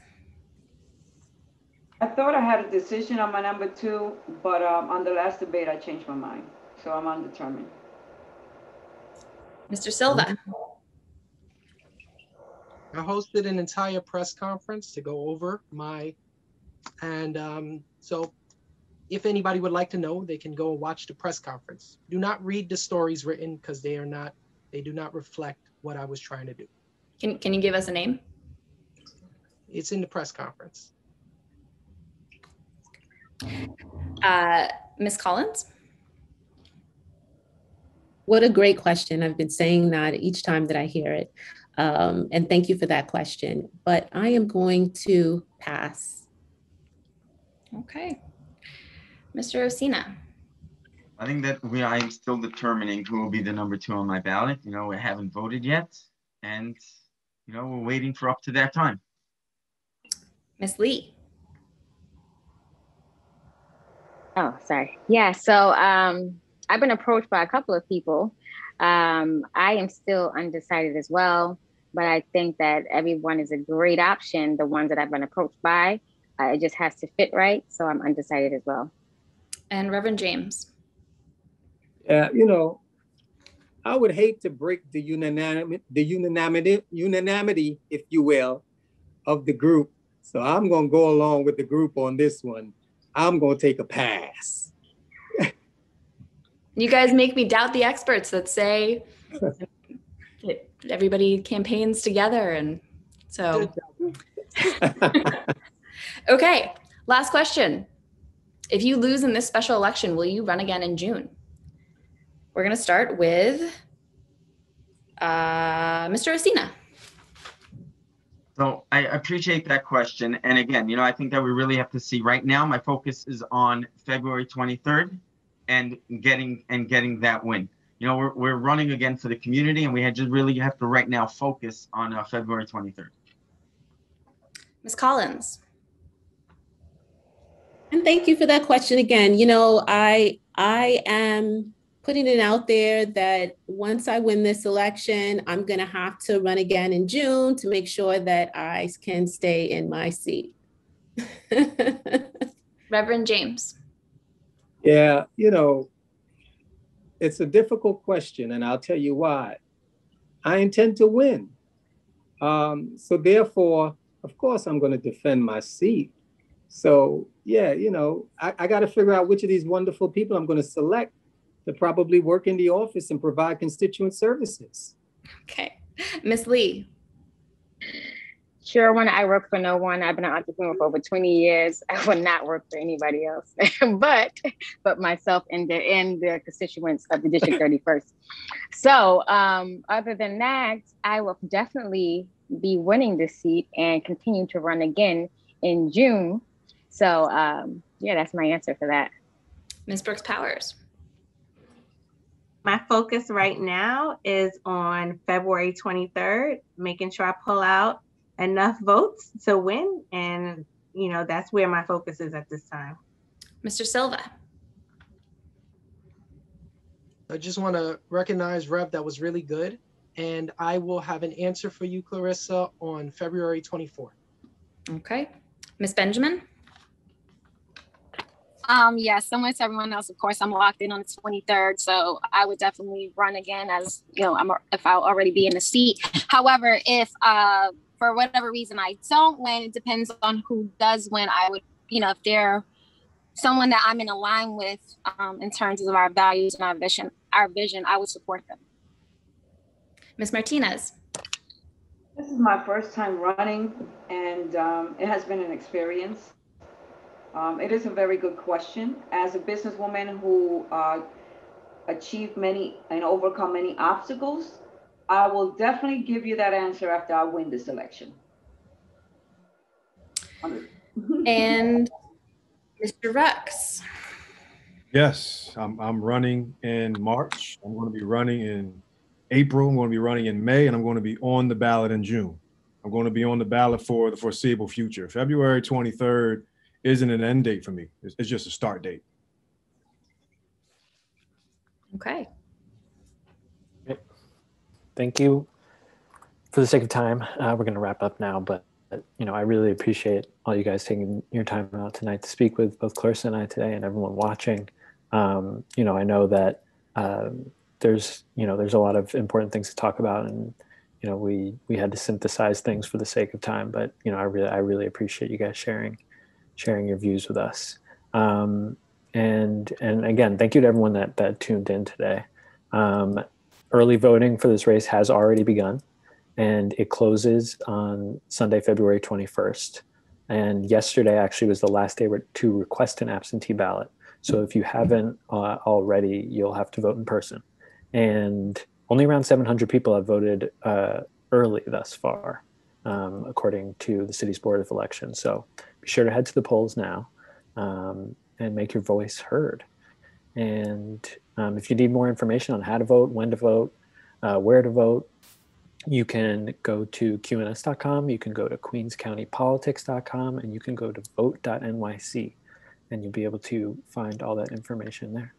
I thought I had a decision on my number 2, but on the last debate, I changed my mind. So I'm undetermined. Mr. Silva. I hosted an entire press conference to go over so if anybody would like to know, they can go and watch the press conference. Do not read the stories written because they do not reflect what I was trying to do. Can you give us a name? It's in the press conference. Miss Collins. What a great question. I've been saying that each time that I hear it. And thank you for that question, but I am going to pass. Okay. Mr. Osina. I think that I'm still determining who will be the number 2 on my ballot. We haven't voted yet, and we're waiting for up to that time. Miss Lee. Oh, sorry. Yeah, so I've been approached by a couple of people. I am still undecided as well, but I think that everyone is a great option, the ones that I've been approached by. It just has to fit right, so I'm undecided as well. And Reverend James. I would hate to break the unanimity, if you will, of the group. So I'm going to go along with the group on this one. I'm going to take a pass. You guys make me doubt the experts that say that everybody campaigns together. And so, okay, last question. If you lose in this special election, will you run again in June? We're going to start with Mr. Osina. So I appreciate that question. And again, I think that we really have to see right now. My focus is on February 23rd and getting that win. We're running again for the community, and we just really have to right now focus on February 23rd. Ms. Collins. And thank you for that question again. I am putting it out there that once I win this election, I'm going to have to run again in June to make sure that I can stay in my seat. Reverend James. Yeah, you know, it's a difficult question, and I'll tell you why. I intend to win. So therefore, of course, I'm going to defend my seat. So yeah, you know, I got to figure out which of these wonderful people I'm going to select to probably work in the office and provide constituent services. Okay. Ms. Lee. Sure, when I work for no one, I've been an entrepreneur for over 20 years. I would not work for anybody else, but myself and the constituents of the District 31st. So other than that, I will definitely be winning this seat and continue to run again in June. So yeah, that's my answer for that. Ms. Brooks Powers. My focus right now is on February 23rd, making sure I pull out enough votes to win. And, you know, that's where my focus is at this time. Mr. Silva. I just want to recognize, Rev, that was really good. And I will have an answer for you, Clarissa, on February 24th. Okay. Ms. Benjamin. Yeah, similar to everyone else, of course, I'm locked in on the 23rd, so I would definitely run again, as you know, if I'll already be in the seat. However, if for whatever reason I don't win, it depends on who does win. I would, you know, if they're someone that I'm in a line with in terms of our values and our vision, I would support them. Ms. Martinez. This is my first time running, and it has been an experience. It is a very good question. As a businesswoman who achieved many and overcome many obstacles, I will definitely give you that answer after I win this election. And Mr. Rux. Yes, I'm running in March. I'm going to be running in April. I'm going to be running in May, and I'm going to be on the ballot in June. I'm going to be on the ballot for the foreseeable future. February 23rd isn't an end date for me. It's just a start date. Okay. Thank you. For the sake of time, we're going to wrap up now, but you know, I really appreciate all you guys taking your time out tonight to speak with both Clarissa and I today, and everyone watching. You know, I know that there's a lot of important things to talk about, and you know, we had to synthesize things for the sake of time, but you know, I really appreciate you guys sharing your views with us. And again, thank you to everyone that tuned in today. Early voting for this race has already begun, and it closes on Sunday, February 21st. And yesterday actually was the last day to request an absentee ballot. So if you haven't already, you'll have to vote in person. And only around 700 people have voted early thus far, according to the city's Board of Elections. So be sure to head to the polls now and make your voice heard. And if you need more information on how to vote, when to vote, where to vote, you can go to QNS.com, you can go to queenscountypolitics.com, and you can go to vote.nyc, and you'll be able to find all that information there.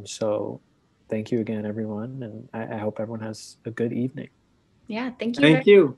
So thank you again, everyone, and I hope everyone has a good evening. Yeah, thank you. Thank you.